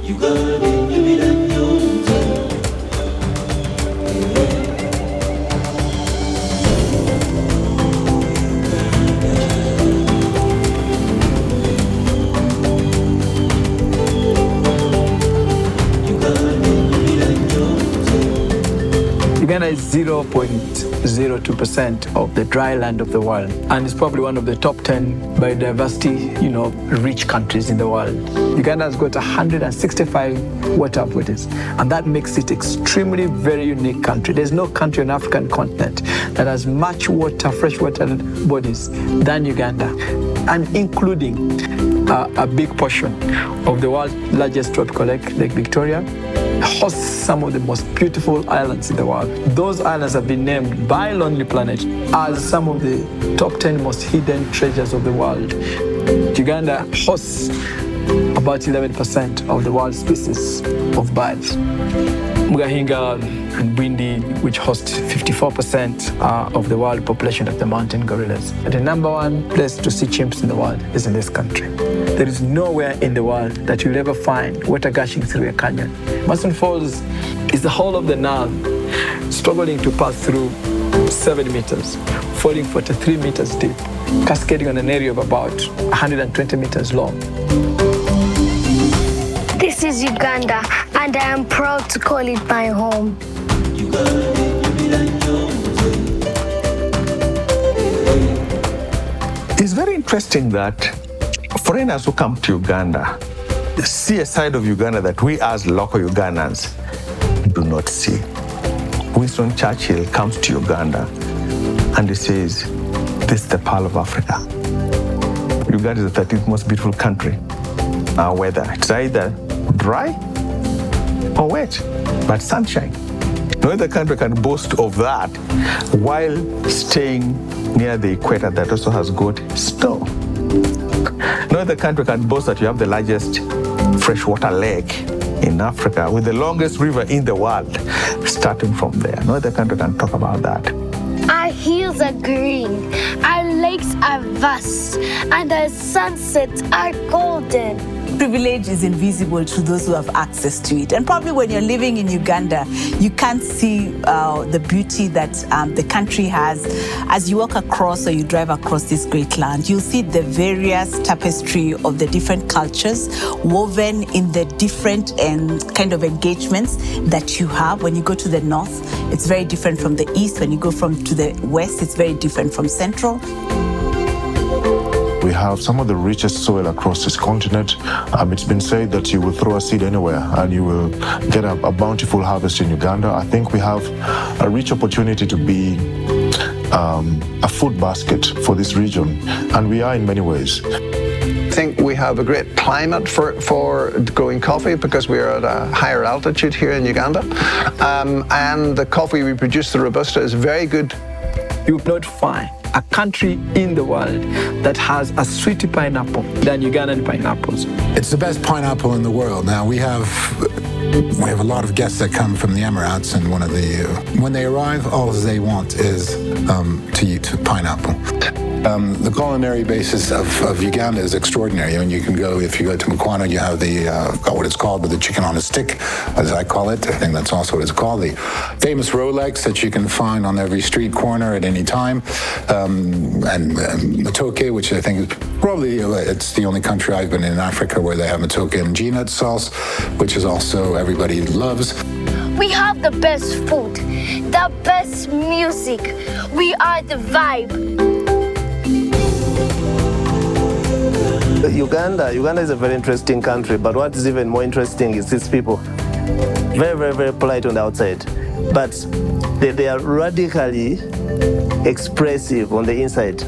Uganda is 0.02% of the dry land of the world, and it's probably one of the top 10 biodiversity, rich countries in the world. Uganda has got 165 water bodies, and that makes it extremely very unique country. There's no country on the African continent that has much water, freshwater bodies than Uganda, and including a big portion of the world's largest tropical lake, Lake Victoria, hosts some of the most beautiful islands in the world. Those islands have been named by Lonely Planet as some of the top 10 most hidden treasures of the world. Uganda hosts about 11% of the world's species of birds. Mugahinga and Bwindi, which host 54% of the world population of the mountain gorillas. And the number one place to see chimps in the world is in this country. There is nowhere in the world that you'll ever find water gushing through a canyon. Mason Falls is the whole of the Nile, struggling to pass through 7 meters, falling 43 meters deep, cascading on an area of about 120 meters long. This is Uganda, and I am proud to call it my home. It's very interesting that foreigners who come to Uganda see a side of Uganda that we as local Ugandans do not see. Winston Churchill comes to Uganda and he says, this is the Pearl of Africa. Uganda is the 13th most beautiful country. Our weather, it's either dry or wet, but sunshine. No other country can boast of that while staying near the equator that also has got snow. No other country can boast that you have the largest freshwater lake in Africa with the longest river in the world starting from there. No other country can talk about that. Our hills are green, our lakes are vast, and our sunsets are golden. Privilege is invisible to those who have access to it. And probably when you're living in Uganda, you can't see the beauty that the country has. As you walk across or you drive across this great land, you'll see the various tapestry of the different cultures woven in the different kind of engagements that you have. When you go to the north, it's very different from the east. When you go to the west, it's very different from central. We have some of the richest soil across this continent. It's been said that you will throw a seed anywhere and you will get a bountiful harvest in Uganda. I think we have a rich opportunity to be a food basket for this region, and we are in many ways. I think we have a great climate for growing coffee because we are at a higher altitude here in Uganda. And the coffee we produce, the Robusta, is very good. You will not find a country in the world that has a sweeter pineapple than Ugandan pineapples. It's the best pineapple in the world. Now, we have a lot of guests that come from the Emirates, and when they arrive, all they want is to eat pineapple. The culinary basis of Uganda is extraordinary. I mean, if you go to Mukwano, you have what it's called, the chicken on a stick, as I call it. I think that's also what it's called. The famous Rolex that you can find on every street corner at any time. And matoke, which I think is probably, it's the only country I've been in Africa where they have matoke and G-nut sauce, which is also everybody loves. We have the best food, the best music. We are the vibe. Uganda is a very interesting country, but what is even more interesting is its people. Very, very, very polite on the outside, but they are radically expressive on the inside,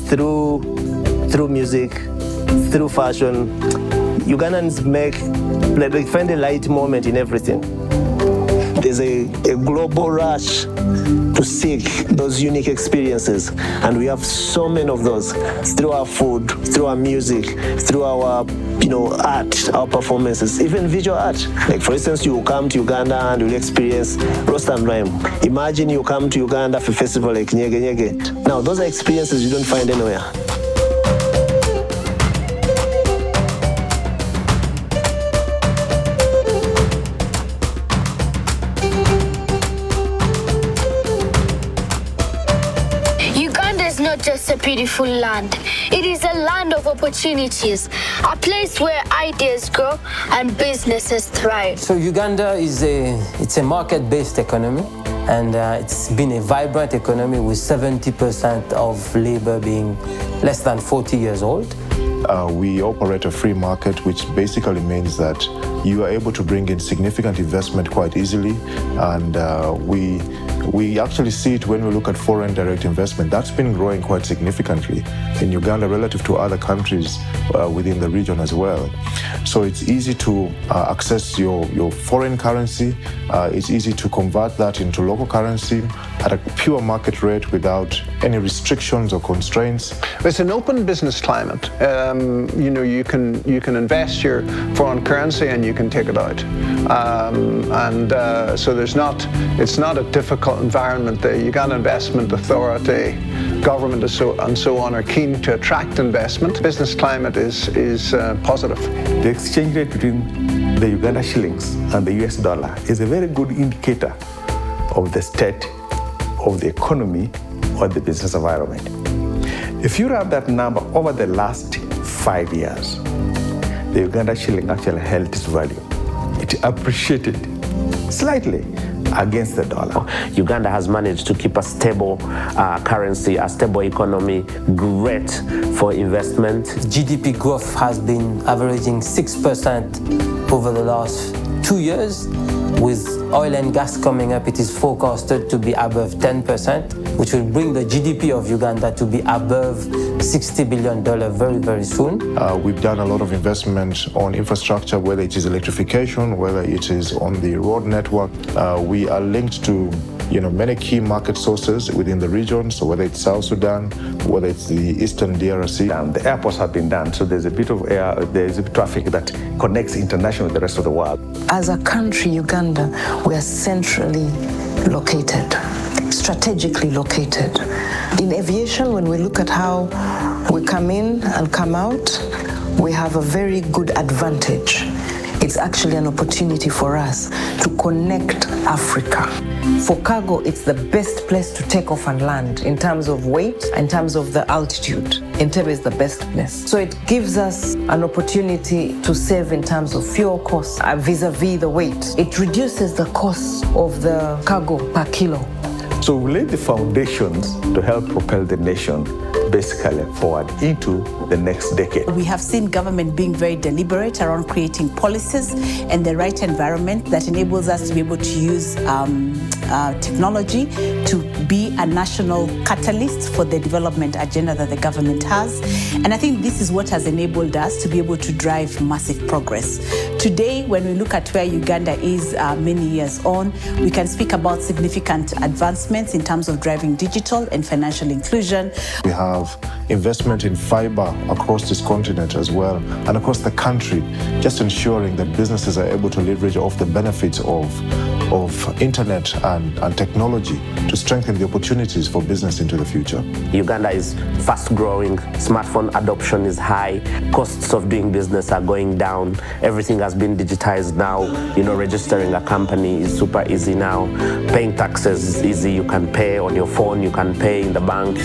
through music, through fashion. Ugandans they find a light moment in everything. There's a global rush to seek those unique experiences, and we have so many of those through our food, through our music, through our art, our performances, even visual art. Like, for instance, you come to Uganda and you'll experience roast and rhyme. Imagine you come to Uganda for a festival like Nyege Nyege. Now, those are experiences you don't find anywhere. just a beautiful land. It is a land of opportunities, a place where ideas grow and businesses thrive. So Uganda it's a market-based economy, and it's been a vibrant economy with 70% of labor being less than 40 years old. We operate a free market, which basically means that you are able to bring in significant investment quite easily, and we actually see it when we look at foreign direct investment. That's been growing quite significantly in Uganda relative to other countries within the region as well. So it's easy to access your foreign currency. It's easy to convert that into local currency at a pure market rate without any restrictions or constraints. It's an open business climate. You can invest your foreign currency and you can take it out, so it's not a difficult environment. The Uganda Investment Authority, government and so on are keen to attract investment. Business climate is positive. The exchange rate between the Uganda shillings and the US dollar is a very good indicator of the state of the economy or the business environment. If you run that number over the last 5 years, the Uganda shilling actually held its value. It appreciated slightly against the dollar. Uganda has managed to keep a stable currency, a stable economy, great for investment. GDP growth has been averaging 6% over the last 2 years. With oil and gas coming up, it is forecasted to be above 10%, which will bring the GDP of Uganda to be above $60 billion very, very soon. We've done a lot of investment on infrastructure, whether it is electrification, whether it is on the road network. We are linked to many key market sources within the region, so whether it's South Sudan, whether it's the Eastern DRC. And the airports have been done, so there's a bit of traffic that connects international with the rest of the world. As a country, Uganda, we are centrally located, strategically located. In aviation, when we look at how we come in and come out, we have a very good advantage. It's actually an opportunity for us to connect Africa. For cargo, it's the best place to take off and land in terms of weight, in terms of the altitude. Entebbe is the best place. So it gives us an opportunity to save in terms of fuel costs vis-a-vis the weight. It reduces the cost of the cargo per kilo. So we laid the foundations to help propel the nation basically forward into the next decade. We have seen government being very deliberate around creating policies and the right environment that enables us to be able to use technology to be a national catalyst for the development agenda that the government has. And I think this is what has enabled us to be able to drive massive progress. Today, when we look at where Uganda is many years on, we can speak about significant advancements in terms of driving digital and financial inclusion. We have investment in fiber across this continent as well, and across the country, just ensuring that businesses are able to leverage off the benefits of internet and technology to strengthen the opportunities for business into the future. Uganda is fast growing, smartphone adoption is high, costs of doing business are going down, everything has been digitized now. Registering a company is super easy now, paying taxes is easy, you can pay on your phone, you can pay in the bank.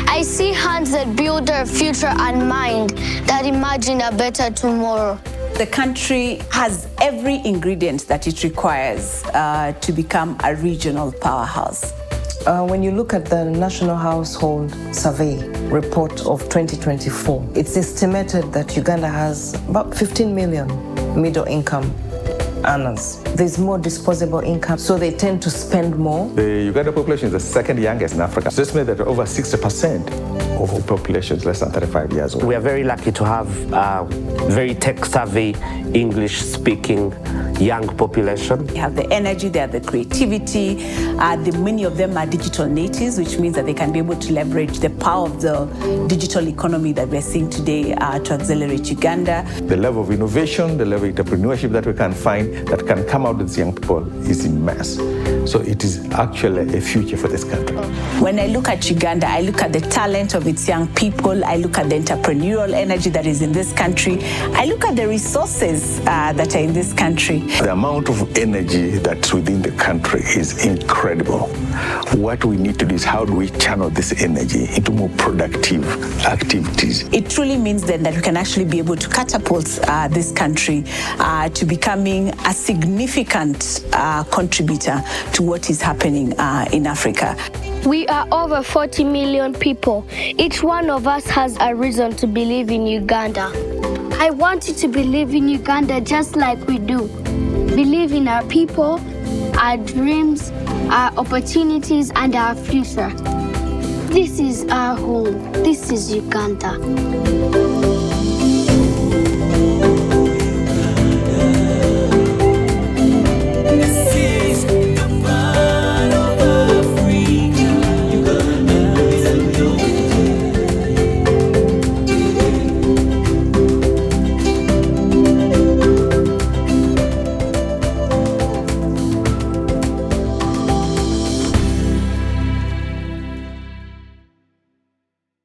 I see hands that build a future and mind that imagine a better tomorrow. The country has every ingredient that it requires to become a regional powerhouse. When you look at the National Household Survey report of 2024, it's estimated that Uganda has about 15 million middle income earners. There's more disposable income, so they tend to spend more. The Uganda population is the second youngest in Africa. It's estimated that over 60% of the population is less than 35 years old. We are very lucky to have very tech-savvy, English-speaking young population. They have the energy, they have the creativity. Many of them are digital natives, which means that they can be able to leverage the power of the digital economy that we're seeing today to accelerate Uganda. The level of innovation, the level of entrepreneurship that we can find that can come out with young people is immense. So it is actually a future for this country. When I look at Uganda, I look at the talent of its young people. I look at the entrepreneurial energy that is in this country. I look at the resources that are in this country. The amount of energy that's within the country is incredible. What we need to do is how do we channel this energy into more productive activities? It truly means then that we can actually be able to catapult this country to becoming a significant contributor to what is happening in Africa. We are over 40 million people. Each one of us has a reason to believe in Uganda. I want you to believe in Uganda just like we do. Believe in our people, our dreams, our opportunities, and our future. This is our home. This is Uganda.